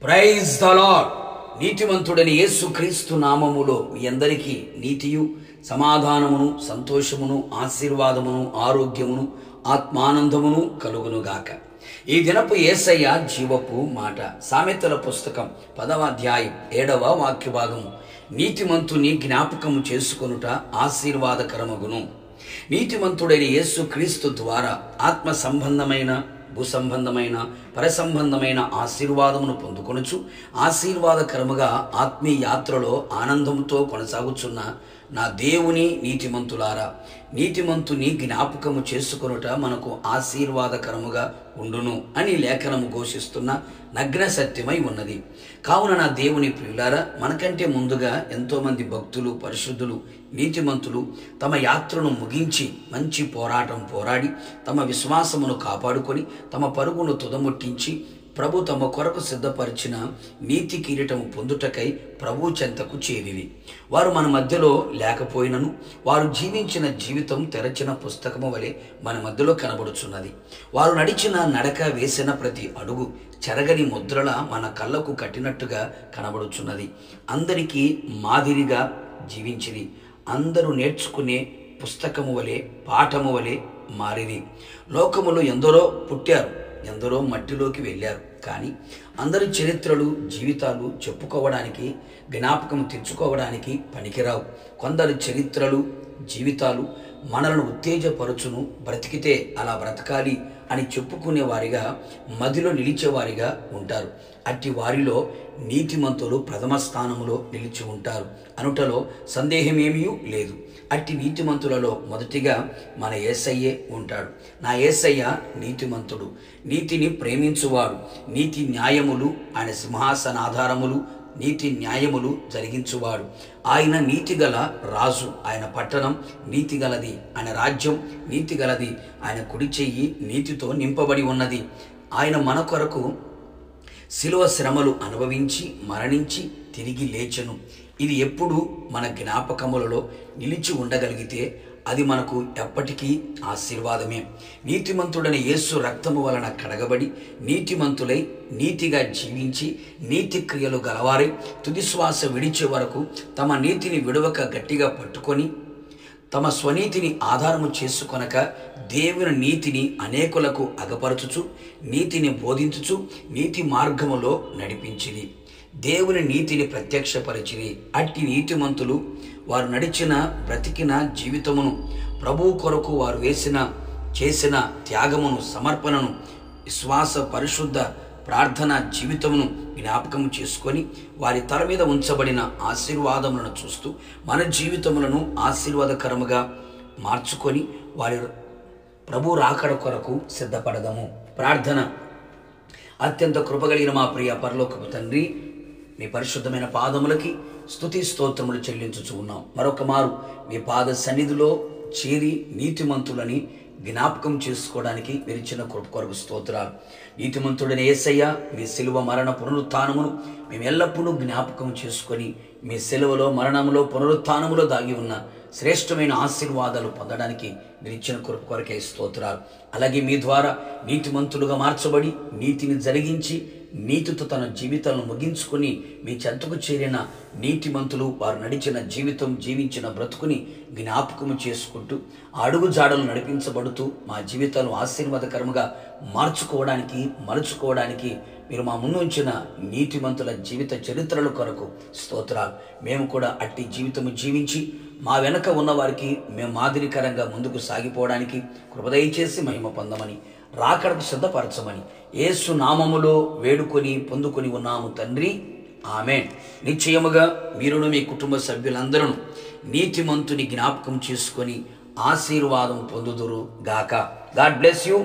Praise the lord. నీతిమంతుడని యేసుక్రీస్తు నామములో మీ అందరికీ నీతియు సమాధానమును సంతోషమును ఆశీర్వాదమును ఆరోగ్యమును ఆత్మానందమును కలుగునుగాక. ఈ దినపు యేసయ్య జీవపు మాట. సామెతల పుస్తకం 10వ అధ్యాయం 7వ వాక్య భాగము. నీతిమంతుని జ్ఞాపకము చేసుకొనుట ఆశీర్వాదకరమగును. నీతిమంతుడైన యేసుక్రీస్తు ద్వారా ఆత్మ సంబంధమైన భూసంబంధమైన పరసంబంధమైన ఆశీర్వాదమును పొందుకొనుచు ఆశీర్వాదకరముగా ఆత్మీయ యాత్రలో ఆనందముతో కొనసాగుచున్న నా దేవుని నీతిమంతులారా, నీతిమంతుని జ్ఞాపకము చేసుకొనుట మనకు ఆశీర్వాదకరముగా ఉండును అని లేఖనము ఘోషిస్తున్న నగ్న సత్యమై ఉన్నది. కావున నా దేవుని ప్రియులారా, మనకంటే ముందుగా ఎంతోమంది భక్తులు, పరిశుద్ధులు, నీతిమంతులు తమ యాత్రను ముగించి మంచి పోరాటం పోరాడి తమ విశ్వాసమును కాపాడుకొని తమ పరుగును తుదముట్టించి ప్రభు తమ కొరకు సిద్ధపరిచిన నీతి కిరీటము పొందుటకై ప్రభు చెంతకు చేరిరి. వారు మన మధ్యలో లేకపోయినను వారు జీవించిన జీవితం తెరచిన పుస్తకము వలె మన మధ్యలో కనబడుచున్నది. వారు నడిచిన నడక, వేసిన ప్రతి అడుగు చెరగని ముద్రల మన కళ్ళకు కట్టినట్టుగా కనబడుచున్నది. అందరికీ మాదిరిగా జీవించిరి. అందరూ నేర్చుకునే పుస్తకము వలె, పాఠము వలె మారిరి. లోకములో ఎందరో పుట్టారు, ఎందరో మట్టిలోకి వెళ్ళారు. కానీ అందరి చరిత్రలు, జీవితాలు చెప్పుకోవడానికి, జ్ఞాపకం తెచ్చుకోవడానికి పనికిరావు. కొందరి చరిత్రలు, జీవితాలు మనలను ఉత్తేజపరచును. బ్రతికితే అలా బ్రతకాలి అని చెప్పుకునే వారిగా, మదిలో నిలిచేవారిగా ఉంటారు. అట్టి వారిలో నీతిమంతులు ప్రథమ స్థానంలో నిలిచి ఉంటారు అనుటలో సందేహమేమీ లేదు. అట్టి నీతిమంతులలో మొదటిగా మన యేసయ్యే ఉంటాడు. నా యేసయ్య నీతిమంతుడు, నీతిని ప్రేమించువాడు. నీతి న్యాయములు ఆయన సింహాసనాధారములు, నీతి న్యాయములు జరిగించువాడు. ఆయన నీతిగల రాజు. ఆయన పట్టణం నీతిగలది, ఆయన రాజ్యం నీతిగలది. ఆయన కుడి చెయ్యి నీతితో నింపబడి ఉన్నది. ఆయన మన కొరకు శిలువ శ్రమలు అనుభవించి మరణించి తిరిగి లేచెను. ఇది ఎప్పుడు మన జ్ఞాపకములలో నిలిచి ఉండగలిగితే అది మనకు ఎప్పటికీ ఆశీర్వాదమే. నీతిమంతుడైన యేసు రక్తము వలన కడగబడి నీతిమంతులై నీతిగా జీవించి నీతి క్రియలు గలవారై తుది శ్వాస విడిచే వరకు తమ నీతిని విడవక గట్టిగా పట్టుకొని తమ స్వనీతిని ఆధారము చేసుకొనక దేవుని నీతిని అనేకులకు అగపరచుచు నీతిని బోధించుచు నీతి మార్గములో నడిపించిరి. దేవుని నీతిని ప్రత్యక్షపరిచిరి. అట్టి నీతిమంతులు వారు నడిచిన బ్రతికిన జీవితమును, ప్రభువు కొరకు వారు చేసిన త్యాగమును, సమర్పణను, విశ్వాస పరిశుద్ధ ప్రార్థన జీవితమును జ్ఞాపకం చేసుకొని వారి తల మీద ఉంచబడిన ఆశీర్వాదములను చూస్తూ మన జీవితములను ఆశీర్వాదకరముగా మార్చుకొని వారి ప్రభు రాకడ కొరకు సిద్ధపడదాము. ప్రార్థన. అత్యంత కృపగలిగిన మా ప్రియ పరలోకపు తండ్రి, మీ పరిశుద్ధమైన పాదములకి స్తుతి స్తోత్రములు చెల్లించుచు ఉన్నాం. మరొక మారు మీ పాద సన్నిధిలో చేరి నీతిమంతులని జ్ఞాపకం చేసుకోవడానికి మీరిచ్చిన కృప కొరకు స్తోత్రాలు. నీతిమంతుడైన యేసయ్య మీ శిలువ మరణ పునరుత్థానమును మేము ఎల్లప్పుడూ జ్ఞాపకం చేసుకొని మీ శిలువలో, మరణములో, పునరుత్థానములో దాగి ఉన్న శ్రేష్టమైన ఆశీర్వాదాలు పొందడానికి మీరు ఇచ్చిన కృప కొరకే స్తోత్రాలు. అలాగే మీ ద్వారా నీతిమంతులుగా మార్చబడి నీతిని జరిగించి నీతితో తన జీవితాలను ముగించుకొని మీ చెంతకు చేరిన నీతిమంతులు వారు నడిచిన జీవితం, జీవించిన బ్రతుకుని జ్ఞాపకము చేసుకుంటూ అడుగు జాడలు నడిపించబడుతూ మా జీవితాలు ఆశీర్వాదకరముగా మార్చుకోవడానికి, మలుచుకోవడానికి మీరు మా ముందు ఉంచిన నీతిమంతుల జీవిత చరిత్రల కొరకు స్తోత్రాలు. మేము కూడా అట్టి జీవితము జీవించి మా వెనక ఉన్న వారికి మేము మాదిరికరంగా ముందుకు సాగిపోవడానికి కృప దయచేసి మహిమ పొందమని, రాకడకు సిద్ధపరచమని యేసు నామములో వేడుకొని పొందుకొని ఉన్నాము తండ్రి. ఆమేన్. నిశ్చయముగా మీరును మీ కుటుంబ సభ్యులందరూ నీతిమంతుని జ్ఞాపకం చేసుకొని ఆశీర్వాదం పొందుదురు గాక. God bless you.